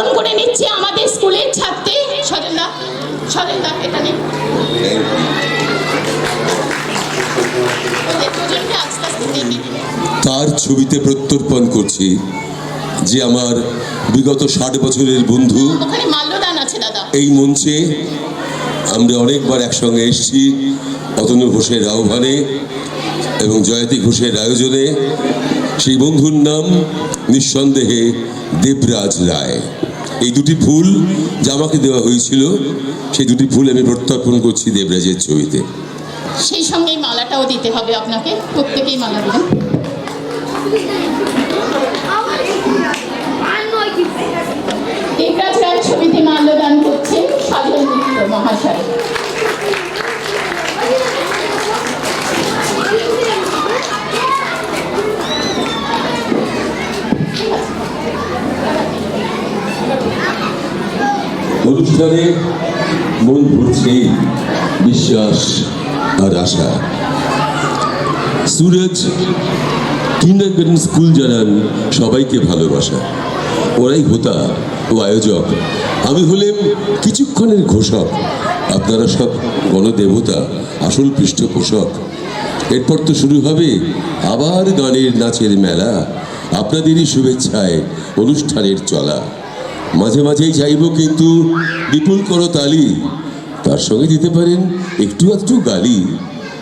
বরণ করে নিচ্ছে আমাদের স্কুলের ছাত্রী সজলদা। সজলদা এটা নেই, ওদের দুজনকে আস্তে আস্তে দেখি। তার ছবিতে প্রত্যর্পণ করছি যে আমার বিগত 60 বছরের বন্ধু। ওখানে মাল্যদান আছে দাদা। এই মঞ্চে আমরা অনেকবার একসঙ্গে এসেছি, অতনু ঘোষের আহ্বানে এবং জয়তী ঘোষের আয়োজনে। সেই বন্ধুর নাম নিঃসন্দেহে দেবরাজ রায়। এই দুটি ফুল যা আমাকে দেওয়া হয়েছিল, সেই দুটি ফুল আমি প্রত্যর্পণ করছি দেবরাজের ছবিতে। সেই সঙ্গে মালাটাও দিতে হবে আপনাকে, প্রত্যেকেই মালা দেবেন। দেবরাজ রায় ছবিতে মাল্যদান করছেন সজল মিত্র মহাশয়। অনুষ্ঠানে মন ভরছে বিশ্বাস আর আশা। সুরজ কিন্ডারগার্টেন স্কুল জানান সবাইকে ভালোবাসা। ওরাই হোতা ও আয়োজক, আমি হলেম কিছুক্ষণের ঘোষক। আপনারা সব গণদেবতা, আসল পৃষ্ঠপোষক। এরপর তো শুরু হবে আবার গানের নাচের মেলা। আপনাদেরই শুভেচ্ছায় অনুষ্ঠানের চলা। মাঝে মাঝেই চাইব কিন্তু বিপুল করতালি, তার সঙ্গে দিতে পারেন একটু একটু গালি।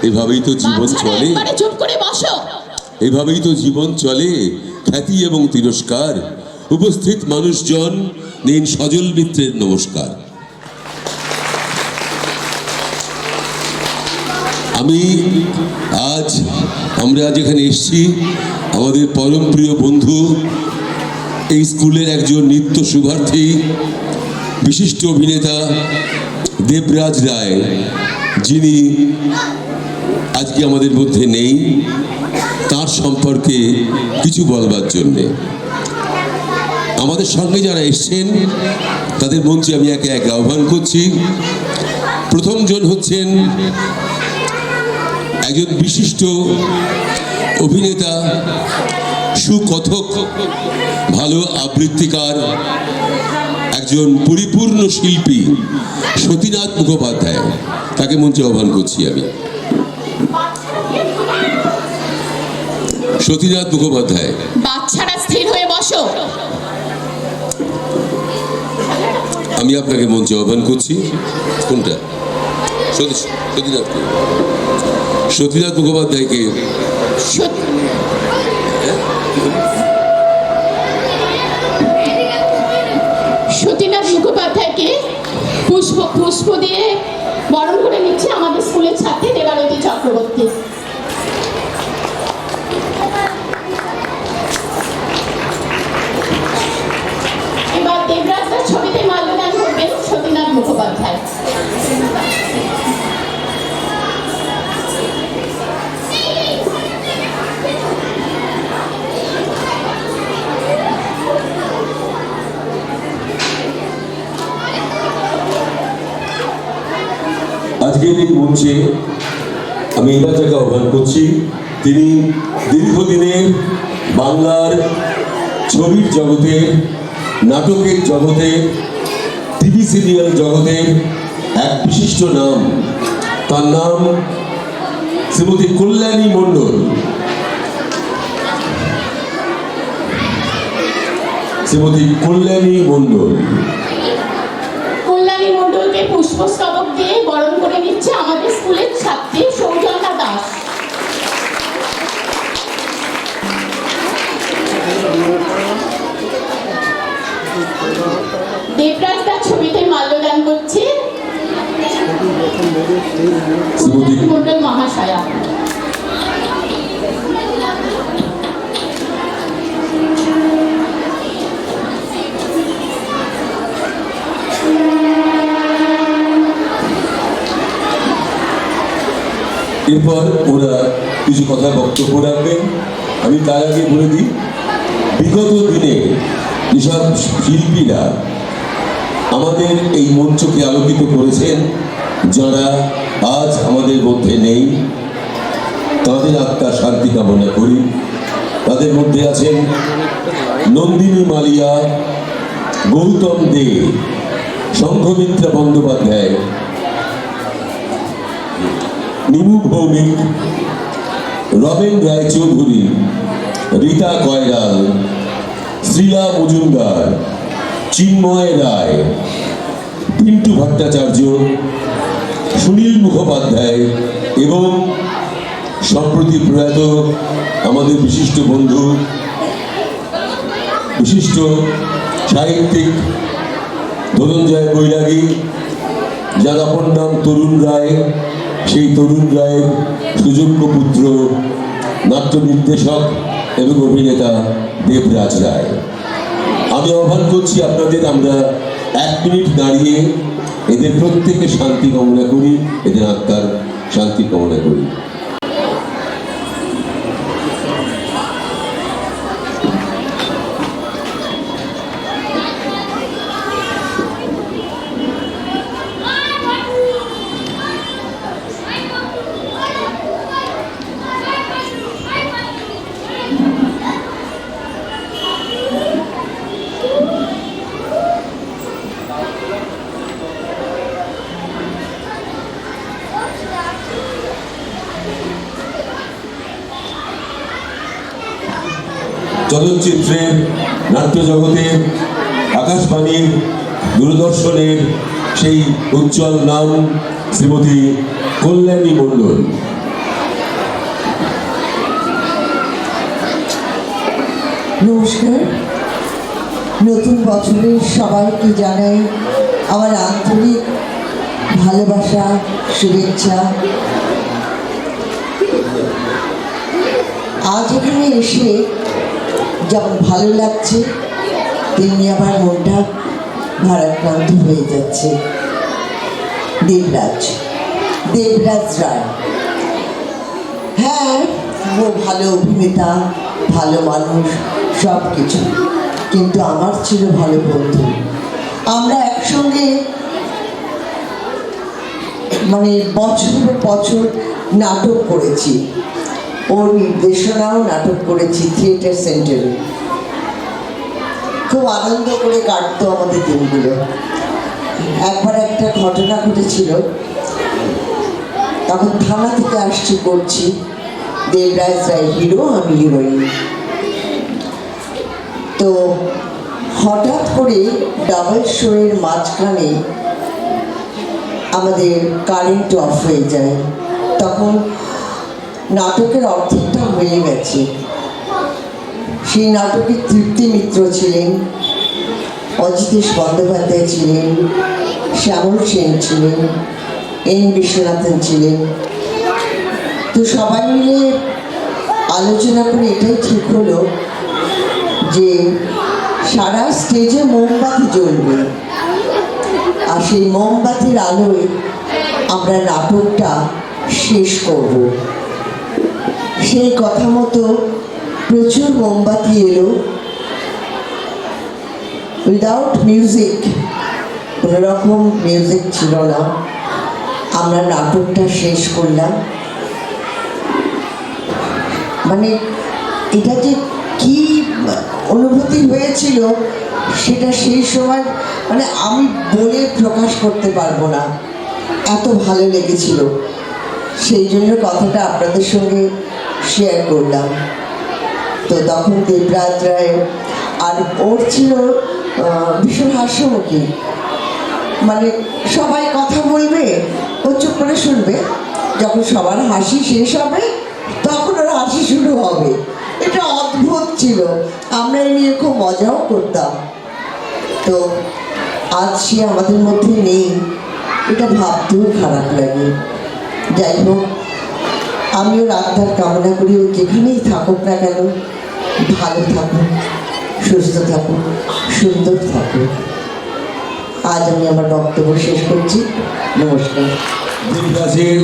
এভাবেই তো জীবন চলে, চুপ করে বসো। এভাবেই তো জীবন চলে। খ্যাতি এবং তিরস্কার, উপস্থিত মানুষজন নিন সজল মিত্রের নমস্কার। আমরা আজ এখানে এসেছি আমাদের পরম প্রিয় বন্ধু, এই স্কুলের একজন নিত্য শুভার্থী, বিশিষ্ট অভিনেতা দেবরাজ রায়, যিনি আজকে আমাদের মধ্যে নেই, তার সম্পর্কে কিছু বলবার জন্যে। আমাদের সঙ্গে যারা এসছেন তাদের মঞ্চে আমি একে একে আহ্বান করছি। প্রথমজন হচ্ছেন একজন বিশিষ্ট অভিনেতা, সুকথক, ভালো আবৃত্তিকার, একজন পরিপূর্ণ শিল্পী সতীনাথ মুখোপাধ্যায়। তাকে মঞ্চে আহ্বান করছি আমি। সতীনাথ মুখোপাধ্যায়। বাচ্চারা স্থির হয়ে বসো। আমি আপনাকে মঞ্চে আহ্বান করছি। কোনটা? সতীনাথ মুখোপাধ্যায়কে। সতীনাথ মুখোপাধ্যায়কে পুষ্প দিয়ে বরণ করে নিচ্ছে আমাদের স্কুলের ছাত্রী দেবারতী চক্রবর্তী। এবার দেবরাজদার ছবিতে মাল্যদান করবেন সতীনাথ মুখোপাধ্যায়। আজকের এই মঞ্চে আমি এটাকে আহ্বান করছি। তিনি দীর্ঘদিনের বাংলার ছবির জগতে, নাটকের জগতে, টিভি সিরিয়াল জগতে এক বিশিষ্ট নাম। তার নাম শ্রীমতী কল্যাণী মণ্ডল। শ্রীমতী কল্যাণী মণ্ডল। কল্যাণী মণ্ডলকে পুষ্পস্তবক দিয়ে বরণ করে নিচ্ছে আমাদের স্কুলের ছাত্রী সৌজন্যা দাস। দেবরাজ দাস ছবিতে মাল্যদান করছে কল্যাণী মণ্ডল মহাশয়া। এরপর ওরা কিছু কথা বক্তব্য রাখবেন। আমি তার আগে বলে দিই, বিগত দিনে যেসব শিল্পীরা আমাদের এই মঞ্চকে আলোকিত করেছেন, যারা আজ আমাদের মধ্যে নেই, তাদের আত্মার শান্তি কামনা করি। তাদের মধ্যে আছেন নন্দিনী মালিয়া, গৌতম দে, শঙ্খমিত্রা বন্দ্যোপাধ্যায়, নিমু ভৌমিক, রমেন রায়চৌধুরী, রীতা কয়রাল, শ্রীলা মজুমদার, চিন্ময় রায়, পিন্টু ভট্টাচার্য, সুনীল মুখোপাধ্যায় এবং সম্প্রতি প্রয়াত আমাদের বিশিষ্ট বন্ধু, বিশিষ্ট সাহিত্যিক ধনঞ্জয় বৈরাগী, যার অপর নাম তরুণ রায়, সেই তরুণ রায়ের সুযোগ্য পুত্র নাট্য নির্দেশক এবং অভিনেতা দেবরাজ রায়। আমি আহ্বান করছি আপনাদের, আমরা 1 মিনিট দাঁড়িয়ে এদের প্রত্যেকে শান্তি কামনা করি, এদের আত্মার শান্তি কামনা করি। চলচ্চিত্রের, নাট্য জগতের, আকাশবাণীর, দূরদর্শনের সেই উজ্জ্বল নাম শ্রীমতী কল্যাণী মণ্ডল। নমস্কার। নতুন বছরের সবাইকে জানাই আমার আন্তরিক ভালোবাসা, শুভেচ্ছা। আজ এখানে এসে যেমন ভালো লাগছে, তেমনি আমার মনটা ভারাক্রান্ত হয়ে যাচ্ছে। দেবরাজ রায়, হ্যাঁ, ও ভালো অভিনেতা, ভালো মানুষ, সব কিছু, কিন্তু আমার ছিল ভালো বন্ধু। আমরা একসঙ্গে মানে বছর বছর নাটক করেছি, ওর নির্দেশনাও নাটক করেছি থিয়েটার সেন্টারে। খুব আনন্দ করে কাটতো আমাদের দিনগুলো। একবার একটা ঘটনা ঘটেছিল, তখন থানা থেকে আসছি, করছি, দেবরাজ রায় হিরো, আমি হিরোইন। তো হঠাৎ করে ডাবল শোয়ের মাঝখানে আমাদের কারেন্ট অফ হয়ে যায়। তখন নাটকের অর্ধেকটা হয়ে গেছে। সেই নাটকে তৃপ্তি মিত্র ছিলেন, অজিতেশ বন্দ্যোপাধ্যায় ছিলেন, শ্যামল সেন ছিলেন, এন বিশ্বনাথন ছিলেন। তো সবাই মিলে আলোচনা করে এটাই ঠিক হলো যে সারা স্টেজে মোমবাতি জ্বলবে, আর সেই মোমবাতির আলোয় আমরা নাটকটা শেষ করব। সেই কথা মতো প্রচুর মোমবাতি এলো, উইদাউট মিউজিক, কোনো রকম মিউজিক ছিল না। আমরা নাটকটা শেষ করলাম। মানে এটা যে কি অনুভূতি হয়েছিল সেটা সেই সময় মানে আমি বলে প্রকাশ করতে পারবো না, এত ভালো লেগেছিল। সেই জন্য কথাটা আপনাদের সঙ্গে শেয়ার করলাম। তো তখন দেবরাজ রায়, আর ওর ছিল ভীষণ হাস্যমুখী, মানে সবাই কথা বলবে, ও চুপ করে শুনবে, যখন সবার হাসি শেষ হবে তখন ওর হাসি শুরু হবে। এটা অদ্ভুত ছিল, আমরা এই নিয়ে খুব মজাও করতাম। তো আজ সে আমাদের মধ্যে নেই, এটা ভাবতেও খারাপ লাগে। যাই হোক, আমিও আত্মার কামনা করি ও যেখানেই থাকুক না কেন ভালো থাকুক, সুস্থ থাকুক, সুন্দর থাকুক। আজ আমি আমার বক্তব্য শেষ করছি। নমস্কার। দেবরাজের,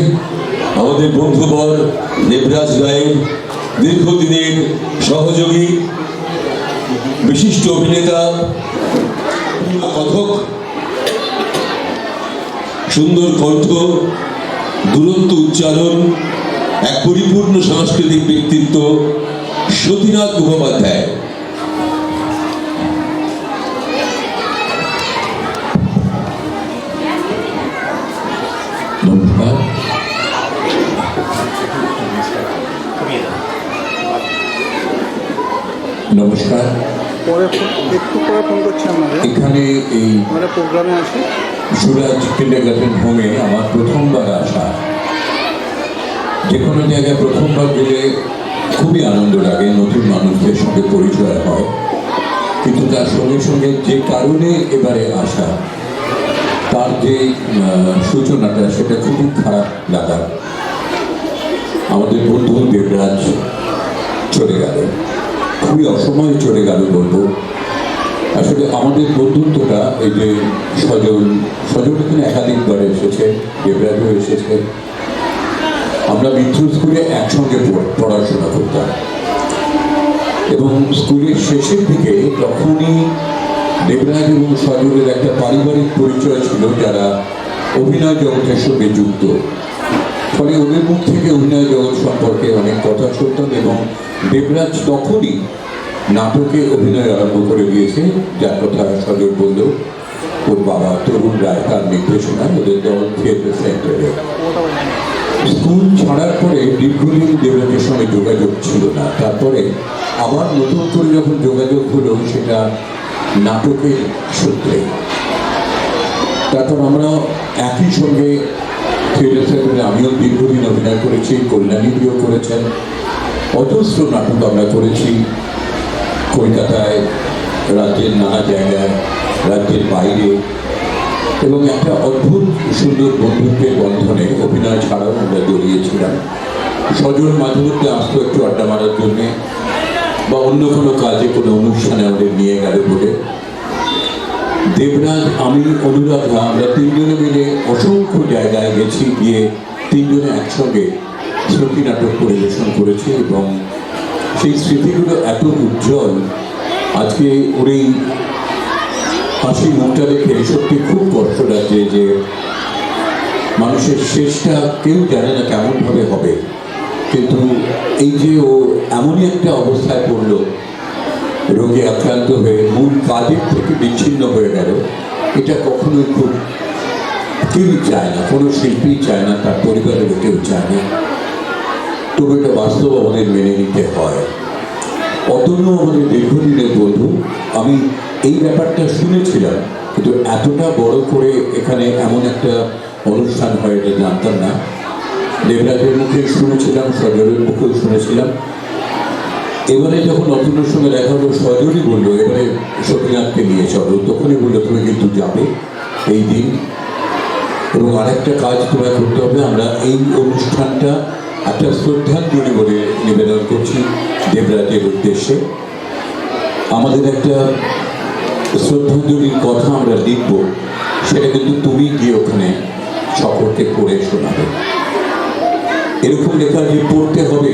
আমাদের বন্ধুবর দেবরাজ রায়ের দীর্ঘদিনের সহযোগী, বিশিষ্ট অভিনেতা, কথক, সুন্দর কণ্ঠ, দুরন্ত উচ্চারণ, এক পরিপূর্ণ সাংস্কৃতিক ব্যক্তিত্ব সতীনাথ মুখোপাধ্যায়। নমস্কার। নমস্কার। একটু পরে ফোন করছি আপনাকে, এখানে এই আমরা প্রোগ্রামে আছি। সুরাজ কিন্ডারগার্টেন হোমে আমার প্রথমবার আসা। যে কোনো জায়গায় প্রথমবার গেলে খুবই আনন্দ লাগে, নতুন মানুষদের সঙ্গে পরিচয় হয়, কিন্তু তার সঙ্গে সঙ্গে যে কারণে এবারে আসা তার যে সূচনাটা সেটা খুবই খারাপ লাগা। আমাদের বন্ধু দেবরাজ চলে গেল, খুবই অসময়ে চলে গেল বলবো। আসলে আমাদের বন্ধুত্বটা এই যে সজল এখানে একাধিকবার এসেছে, দেবরাজও এসেছে। আমরা মিত্র স্কুলে একসঙ্গে পড়াশোনা করতাম এবং স্কুলের শেষের দিকে তখনই দেবরাজ এবং সজলের একটা পারিবারিক পরিচয় ছিল, যারা অভিনয় জগতের সঙ্গে যুক্ত। ফলে ওদের মুখ থেকে অভিনয় জগৎ সম্পর্কে অনেক কথা শুনতাম এবং দেবরাজ তখনই নাটকে অভিনয় আরম্ভ করে দিয়েছে, যার কথা সজল বলল। ওর বাবা তরুণ রায় তার নির্দেশনায় ওদের দল থিয়েটার সেন্টারে। স্কুল ছাড়ার পরে দীর্ঘদিন দেবরাজের সঙ্গে যোগাযোগ ছিল না। তারপরে আবার নতুন করে যখন যোগাযোগ হলো সেটা নাটকের সূত্রে। তারপর আমরা একই সঙ্গে থিয়েটার সেন্টারে আমিও দীর্ঘদিন অভিনয় করেছি, কল্যাণীও করেছেন। অজস্র নাটক আমরা করেছি কলকাতায়, রাজ্যের নানা জায়গায়, রাজ্যের বাইরে, এবং একটা অদ্ভুত সুন্দর বন্ধুত্বের বন্ধনে অভিনয় ছাড়াও আমরা জড়িয়েছিলাম। সজল মাঝে মধ্যে আসতো একটু আড্ডা মারার জন্যে বা অন্য কোনো কাজে, কোনো অনুষ্ঠানে আমাদের নিয়ে গেল বলে। দেবরাজ, আমি, অনুরাধা, আমরা তিনজনে মিলে অসংখ্য জায়গায় গেছি, গিয়ে তিনজনে একসঙ্গে স্মৃতি নাটক পরিবেশন করেছি এবং সেই স্মৃতিগুলো এত উজ্জ্বল। আজকে ওর এই হাসি মুখটা দেখে সত্যি খুব কষ্ট লাগছে যে মানুষের শেষটা কেউ জানে না কেমনভাবে হবে, কিন্তু এই যে ও এমনই একটা অবস্থায় পড়লো, রোগে আক্রান্ত হয়ে মূল কাজের থেকে বিচ্ছিন্ন হয়ে গেল, এটা কখনোই খুব কেউই চায় না, কোনো শিল্পী চায় না, তার পরিবারের কেউ চায় না। তবে এটা বাস্তব আমাদের মেনে নিতে হয়। অতনু আমাদের দীর্ঘদিনের বন্ধু। আমি এই ব্যাপারটা শুনেছিলাম, কিন্তু এতটা বড় করে এখানে এমন একটা অনুষ্ঠান হয় এটা জানতাম না। দেবরাজের মুখে শুনেছিলাম, সজলের মুখেও শুনেছিলাম। এবারে যখন অতনুর সঙ্গে দেখা হলো, সজলই বললো এবারে সতীনাথকে নিয়ে চলো। তখনই বললো তুমি কিন্তু যাবে এই দিন, এবং আরেকটা কাজ তোমায় করতে হবে। আমরা এই অনুষ্ঠানটা একটা শ্রদ্ধাঞ্জলি বলে নিবেদন করছি দেবরাজের উদ্দেশ্যে। আমাদের একটা শ্রদ্ধাঞ্জলির কথা আমরা লিখব, সেটা কিন্তু তুমি গিয়ে ওখানে সকলকে পড়ে শোনাবে। এরকম লেখা যে পড়তে হবে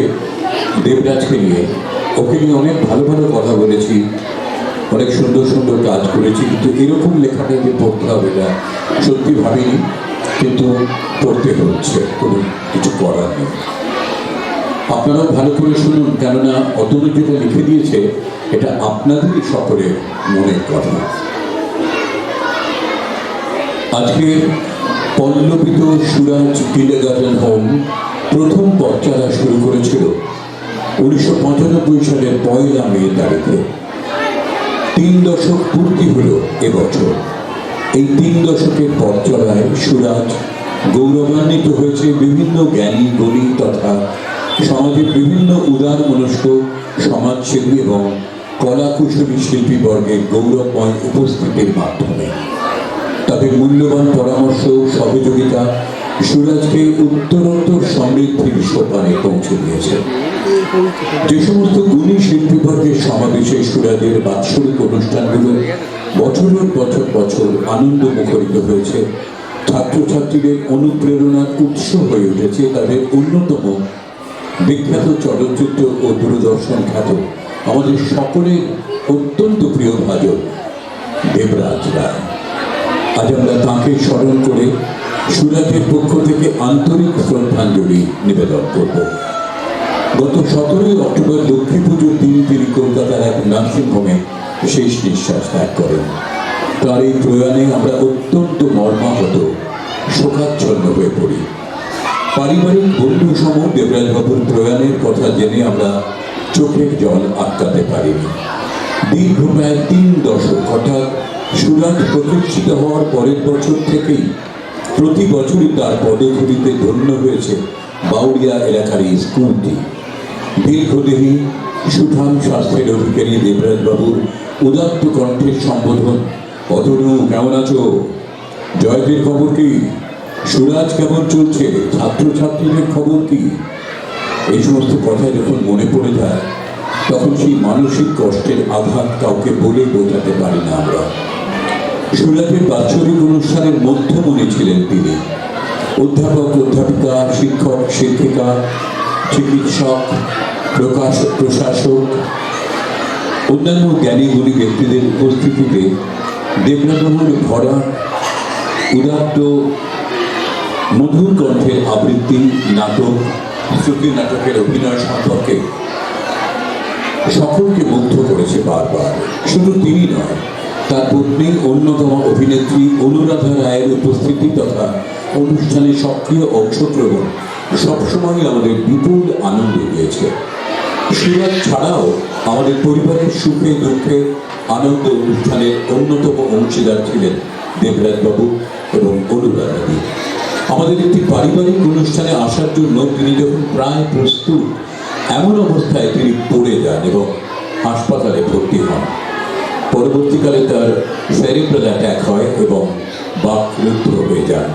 দেবরাজকে নিয়ে, ওকে নিয়ে অনেক ভালো ভালো কথা বলেছি, অনেক সুন্দর সুন্দর কাজ করেছি, কিন্তু এরকম লেখাটা যে পড়তে হবে এটা সত্যি ভাবিনি, কিন্তু পড়তে হচ্ছে, কোনো কিছু করার নেই। আপনারাও ভালো করে শুনুন, কেননা অতনু যেটা লিখে দিয়েছে এটা আপনাদেরই সকলের মনের কথা। আজকে পল্লবিত সুরাজ কিন্ডারগার্টেন হোম প্রথম পথচলা শুরু করেছিল 1995 সালের 1 মে তারিখে। 3 দশক পূর্তি হলো এবছর। এই 3 দশকের পথচলায় সুরাজ গৌরবান্বিত হয়েছে বিভিন্ন জ্ঞানী, গুণী তথা সমাজের বিভিন্ন উদার মনস্ক সমাজসেবী এবং কলাকুশলী শিল্পীবর্গের গৌরবময় উপস্থিতির মাধ্যমে। তাদের মূল্যবান পরামর্শ, সহযোগিতা সুরাজকে উত্তরোত্তর সমৃদ্ধির সোপানে পৌঁছে দিয়েছে। যে সমস্ত গুণী শিল্পীবর্গের সমাবেশে সুরাজের বাৎসরিক অনুষ্ঠানগুলো বছরের বছর আনন্দ মুখরিত হয়েছে, ছাত্রছাত্রীদের অনুপ্রেরণার উৎস হয়ে উঠেছে তাদের অন্যতম বিখ্যাত চলচ্চিত্র ও দূরদর্শন খ্যাত আমাদের সকলের অত্যন্ত প্রিয় ভাজক দেবরাজ রায়। আজ আমরা তাঁকে স্মরণ করে সুরাজের পক্ষ থেকে আন্তরিক শ্রদ্ধাঞ্জলি নিবেদন করব। গত 17 অক্টোবর লক্ষ্মী পুজোর দিন তিনি কলকাতার এক নার্সিংহোমে শেষ নিঃশ্বাস ত্যাগ করেন। তার এই প্রয়াণে আমরা অত্যন্ত মর্মাহত শোকাচ্ছন্ন হয়ে পড়ি। পারিবারিক বন্ধু সম দেবরাজ বাবুর প্রয়াণের কথা জেনে আমরা চোখের জল আটকাতে পারিনি। দীর্ঘ প্রায় 3 দশক অর্থাৎ সুরাট প্রতিষ্ঠিত হওয়ার পরের বছর থেকেই প্রতি বছরই তার পদধূলিতে ধন্য হয়েছে বাউরিয়া এলাকার এই স্কুলটি। দীর্ঘদেহী সুঠাম স্বাস্থ্যের অধিকারী দেবরাজ বাবুর উদাত্ত কণ্ঠের সম্বোধন, অতনু কেমন আছো, জয়দের খবর কি, সুরাজ কেমন চলছে, ছাত্রছাত্রীদের খবর কি, এই সমস্ত কথা যখন মনে পড়ে যায় তখন সেই মানসিক কষ্টের আঘাত কাউকে বলে বোঝাতে পারি না আমরা। সুরাটের বাৎসরিক অনুষ্ঠানের মধ্যমণি ছিলেন তিনি। অধ্যাপক, অধ্যাপিকা, শিক্ষক, শিক্ষিকা, চিকিৎসক, প্রশাসক, অন্যান্য জ্ঞানী গুণী ব্যক্তিদের উপস্থিতিতে দেবরাজবাবুর ভরা উদাত্ত মধুর কণ্ঠের আবৃত্তি, নাটক, শ্রুতি নাটকের অভিনয় সম্পর্কে সকলকে মুগ্ধ করেছে বারবার। শুধু তিনি নয়, তার পত্নী অন্যতম অভিনেত্রী অনুরাধা রায়ের উপস্থিতি তথা অনুষ্ঠানে সক্রিয় অংশগ্রহণ সবসময় আমাদের বিপুল আনন্দ দিয়েছে। সুরাজ ছাড়াও আমাদের পরিবারের সুখে দুঃখে আনন্দ অনুষ্ঠানের অন্যতম অংশীদার ছিলেন দেবরাজবাবু এবং অনুরাধাদি। আমাদের একটি পারিবারিক অনুষ্ঠানে আসার জন্য তিনি যখন প্রায় প্রস্তুত, এমন অবস্থায় তিনি পড়ে যান এবং হাসপাতালে ভর্তি হন। পরবর্তীকালে তার সেরিব্রাল অ্যাটাক হয় এবং বাকরুদ্ধ হয়ে যান।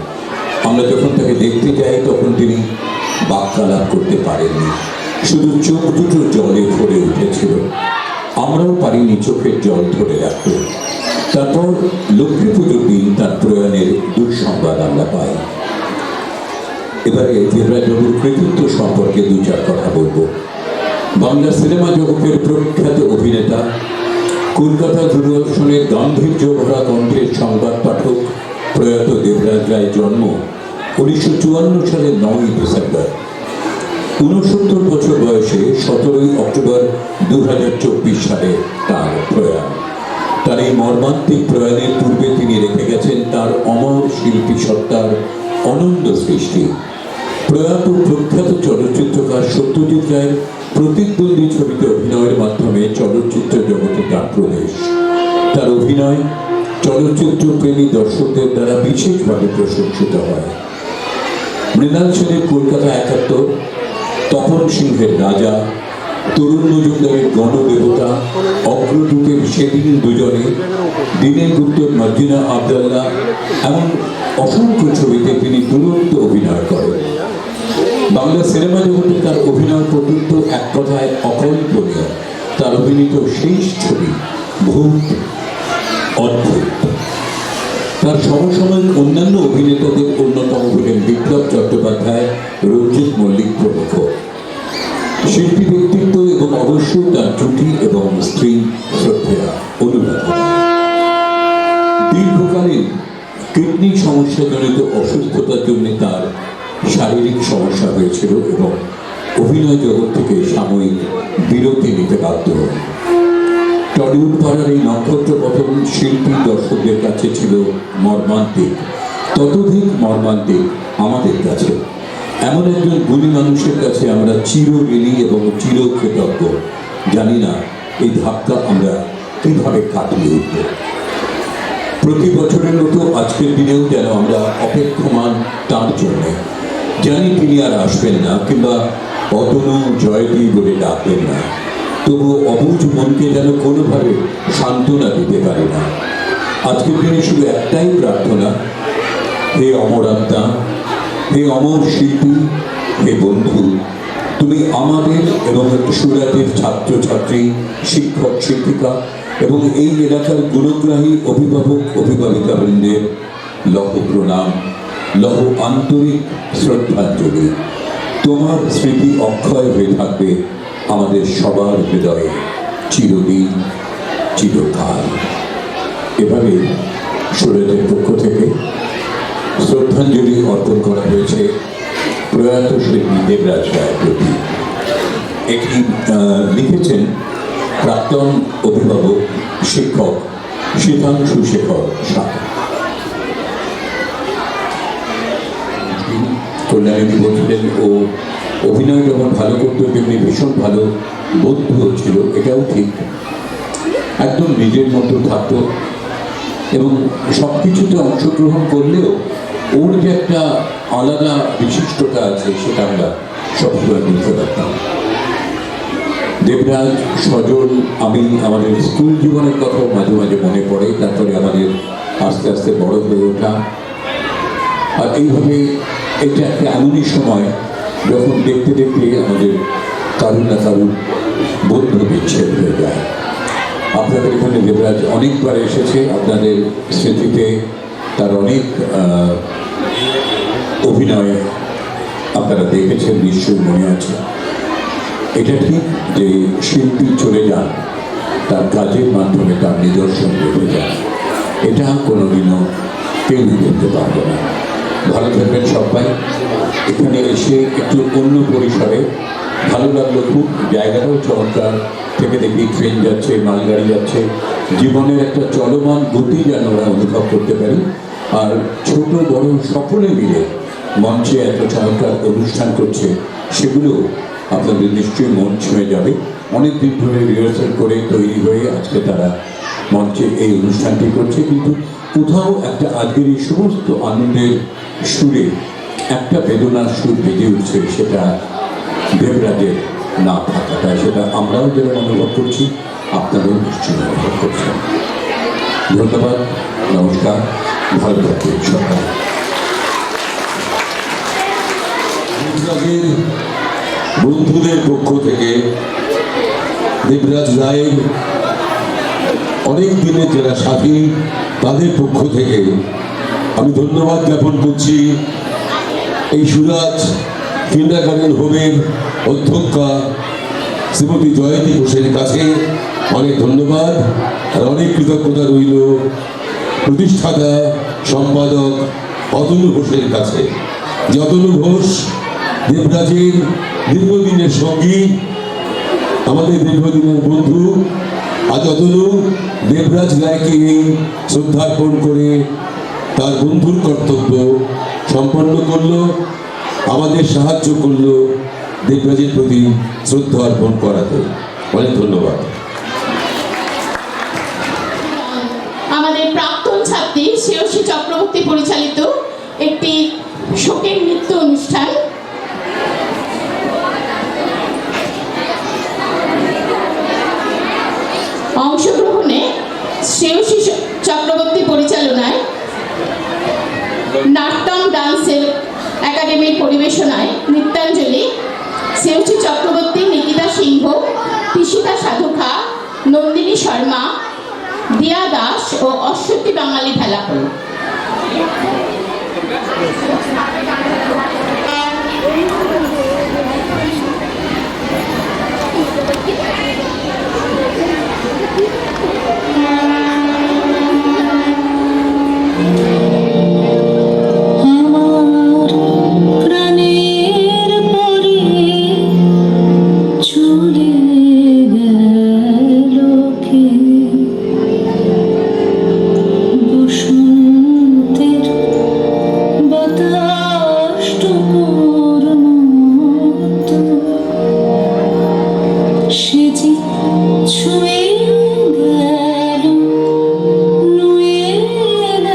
আমরা যখন তাকে দেখতে যাই তখন তিনি বাক্যালাপ করতে পারেননি, শুধু চোখ দুটো জলে ভরে উঠেছিল। আমরাও পারিনি চোখের জল ধরে রাখতে। তারপর লক্ষ্মী পুজোর দিন তার প্রয়াণের দুঃসংবাদ আমরা পাই। এবারে দেবরাজবাবুর কৃতিত্ব সম্পর্কে 2-4 কথা বলবো। বাংলা সিনেমা জগতের প্রখ্যাত অভিনেতা, কলকাতা দূরদর্শনের গাম্ভীর্য ভরা কণ্ঠের সংবাদ পাঠক প্রয়াত দেবরাজ রায়ের জন্ম 1954 সালের 9ই ডিসেম্বর। 69 বছর বয়সে 17ই অক্টোবর 2024 সালে তার প্রয়াণ। তার এই মর্মান্তিক প্রয়াণের পূর্বে তিনি রেখে গেছেন তার অমর শিল্পী সত্তার অনন্ত সৃষ্টি। প্রয়াত প্রখ্যাত চলচ্চিত্রকার সত্যজিৎ রায়ের প্রতিদ্বন্দ্বী ছবিতে অভিনয়ের মাধ্যমে চলচ্চিত্র জগতে তার প্রবেশ। তার অভিনয় চলচ্চিত্র প্রেমী দর্শকদের দ্বারা বিশেষভাবে প্রশংসিত হয়। মৃণাল সেনের কলকাতা 71, তপন সিংহের রাজা, তরুণ মজুমদারের গণদেবতা, অগ্রদূতের সেদিন দুজনে, দিনের গুপ্তর মার্জিনা আবদাল্লাহ, এমন অসংখ্য ছবিতে তিনি দুরন্ত অভিনয় করেন। বাংলা সিনেমা জগতে তার অভিনয় পর্যন্ত এক কথায় অকল্পনীয়। তার অভিনীত শেষ ছবি ভূত অদ্ভুত। তার সমসাময়িক অন্যান্য অভিনেতাদের অন্যতম হলেন বিপ্লব চট্টোপাধ্যায়, রঞ্জিত মল্লিক প্রমুখ। শিল্পী ব্যক্তিত্ব এবং অবশ্যই তার জুটি এবং স্ত্রী শ্রদ্ধেয়া অনুরাধা। দীর্ঘকালীন কিডনি সমস্যাজনিত অসুস্থতার জন্য তার শারীরিক সমস্যা হয়েছিল এবং অভিনয় জগৎ থেকে সাময়িক বিরতি নিতে বাধ্য হন। টলিউড পাড়ার এই নক্ষত্র পতন শিল্পী দর্শকদের কাছে ছিল মর্মান্তিক, ততোধিক মর্মান্তিক আমাদের কাছে। এমন একজন গুণী মানুষের কাছে আমরা চিরঋণী এবং চিরকৃতজ্ঞ। জানি না এই ধাক্কা আমরা কিভাবে কাটিয়ে উঠব। প্রতি বছরের মতো আজকের দিনেও যেন আমরা অপেক্ষমান তার জন্য। জানি তিনি আর আসবেন না, কিংবা অতনু জয়দি বলে ডাকবেন না, তবু অবুঝ মনকে যেন কোনোভাবে সান্ত্বনা দিতে পারি না। আজকের দিনে শুধু একটাই প্রার্থনা, হে অমর আত্মা, হে অমর শিল্পী, হে বন্ধু, তুমি আমাদের এবং সুরাটের ছাত্রছাত্রী, শিক্ষক শিক্ষিকা এবং এই এলাকার গুণগ্রাহী অভিভাবক অভিভাবিকাবৃন্দের লহ প্রণাম, লহ আন্তরিক শ্রদ্ধাঞ্জলি। তোমার স্মৃতি অক্ষয় হয়ে থাকবে আমাদের সবার হৃদয়ে চিরদিন, চিরকাল। এভাবে সুরাটের পক্ষ থেকে শ্রদ্ধাঞ্জলি অর্পণ করা হয়েছে প্রয়াত শিল্পী দেবরাজ রায়ের প্রতি। এটি লিখেছেন প্রাক্তন অভিভাবক শিক্ষক শীতাংশু শেখর সাহা। কল্যাণী বলছিলেন ও অভিনয় যখন ভালো করতো তেমনি ভীষণ ভালো বন্ধুও ছিল, এটাও ঠিক। একদম নিজের মতো থাকতো এবং সব কিছুতে অংশগ্রহণ করলেও ওর যে একটা আলাদা বিশিষ্টতা আছে সেটা আমরা সবসময় বুঝতে পারতাম। দেবরাজ, সজল, আমি আমাদের স্কুল জীবনের কথাও মাঝে মাঝে মনে পড়ে। তারপরে আমাদের আস্তে আস্তে বড় হয়ে ওঠা, আর এইভাবে এটা একটা এমনই সময় যখন দেখতে দেখতে আমাদের কারুর না কারুর বন্ধু বিচ্ছেদ হয়ে যায়। আপনাদের এখানে দেবরাজ অনেকবার এসেছে, আপনাদের স্মৃতিতে তার অনেক অভিনয় আপনারা দেখেছেন, নিশ্চয়ই মনে আছে। এটা ঠিক যে শিল্পী চলে যান, তার কাজের মাধ্যমে তার নিদর্শন রেখে যান, এটা কোনোদিনও কেউই করতে পারবে না। ভালো থাকবেন সবাই। এখানে এসে একটু অন্য পরিসরে ভালো লাগলো খুব, জায়গাটাও চমৎকার। থেকে দেখি ট্রেন যাচ্ছে, মালগাড়ি যাচ্ছে, জীবনের একটা চলমান গতি যেন আমরা অনুভব করতে পারি। আর ছোট বড় সকলে মিলে মঞ্চে এত চমৎকার অনুষ্ঠান করছে, সেগুলো আপনাদের নিশ্চয়ই মন ছুঁয়ে যাবে। অনেক দিন ধরে রিহার্সাল করে তৈরি হয়ে আজকে তারা মঞ্চে এই অনুষ্ঠানটি করছে, কিন্তু কোথাও একটা আজকের এই সমস্ত আনন্দের সুরে একটা বেদনার সুর বেজে উঠছে, সেটা দেবরাজের না থাকাটা, সেটা আমরাও যেমন অনুভব করছি, আপনারাও নিশ্চয়ই অনুভব করছেন। ধন্যবাদ, নমস্কার, ভালো থাকবেন সবাই। দেবরাজের বন্ধুদের পক্ষ থেকে, দেবরাজ রায়ের অনেক দিনের যারা সাথী তাদের পক্ষ থেকে আমি ধন্যবাদ জ্ঞাপন করছি এই সুরাজ কিন্ডারগার্টেন হোমের অধ্যক্ষা শ্রীমতী জয়ন্তী ঘোষের কাছে অনেক ধন্যবাদ আর অনেক কৃতজ্ঞতা রইল প্রতিষ্ঠাতা সম্পাদক অতনু ঘোষের কাছে। যে অতনু ঘোষ দেবরাজের দীর্ঘদিনের সঙ্গী, আমাদের দীর্ঘদিনের বন্ধু। আজ অতনু দেবরাজ রায়কে এই শ্রদ্ধার্পণ করে তার বন্ধুর কর্তব্য সম্পন্ন করলো, আমাদের সাহায্য করলো দেবরাজের প্রতি শ্রদ্ধা অর্পণ করাতে। অনেক ধন্যবাদ। আমাদের প্রাক্তন ছাত্রী শ্রেয়সী চক্রবর্তী পরিচালিত একটি শোকের নৃত্য অনুষ্ঠান। অংশগ্রহণে শ্রেয়সী চক্রবর্তী পরিচালনায় নাট্যম ডান্সের একাডেমির পরিবেশনায় নৃত্যাঞ্জলি শ্রেয়সী চক্রবর্তী, নিকিতা সিংহ, তিশিতা সাধুখা, নন্দিনী শর্মা, দিয়া দাস ও অশ্বতী বাঙালি ভেলাপুর। ছুঁয়ে গেল, নুয়ে গেল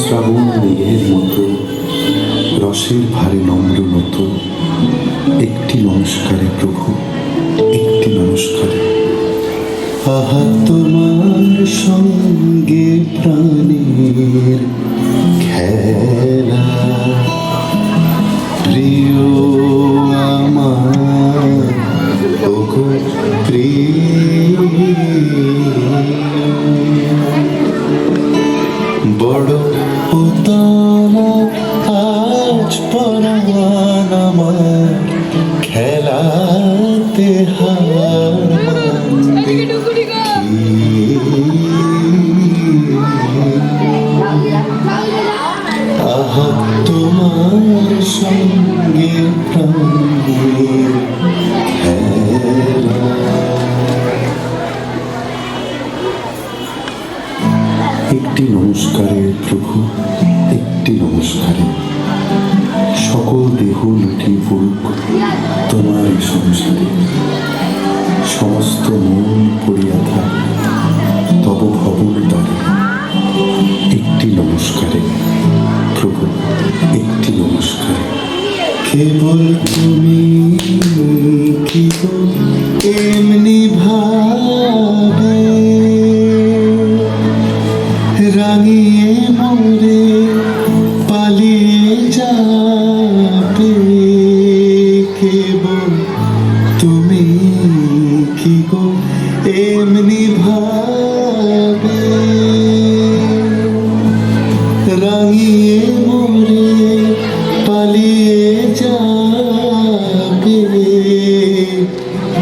শ্রাবণ মেঘের মতো রসের ভারে নম্র মতো একটি নমস্কারে প্রভু, একটি নমস্কারে। আহা তোমার সঙ্গে প্রাণের খেলা, প্রিয় আমার ওগো প্রিয়, বড় উতলা আজ পরাণ আমার খেলাতে হার মানবে কি? আহা তোমার সঙ্গে প্রাণের খেলা। একটি নমস্কারে প্রভু, একটি নমস্কারে সকল দেহ লুটিয়ে পড়ুক তোমার সংসারে, সমস্ত মন পড়িয়া থাক তব ভবন দ্বারে। একটি নমস্কারে প্রভু, একটি নমস্কারে। কেবল তুমি কি গো এমনি ভাবে রাঙিয়ে মোরে পালিয়ে যাবে, কেবল তুমি কি গো এমনি ভাবে রাঙিয়ে মোরে পালিয়ে যাবে,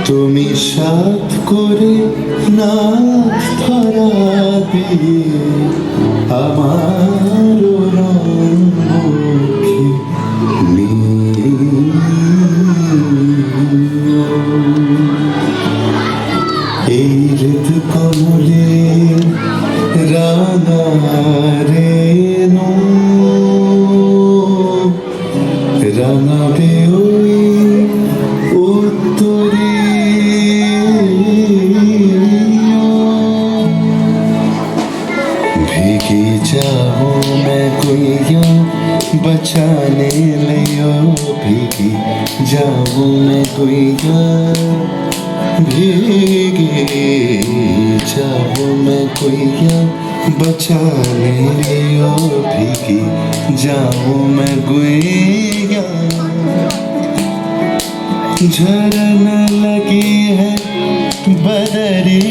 তুমি সাথ করে না ধরাবে আমার রঙে এই হৃদ কমলে রাঙা রেণু রাঙাবে ওই উত্তরে, भीगी जाऊं मैं गुइया बचाने लियो, भीगी जाऊं मैं गुइया, भीगी जाऊं मैं गुइया बचाने लियो, भीगी जाऊं मैं गुइया। झरन लगी है बदरी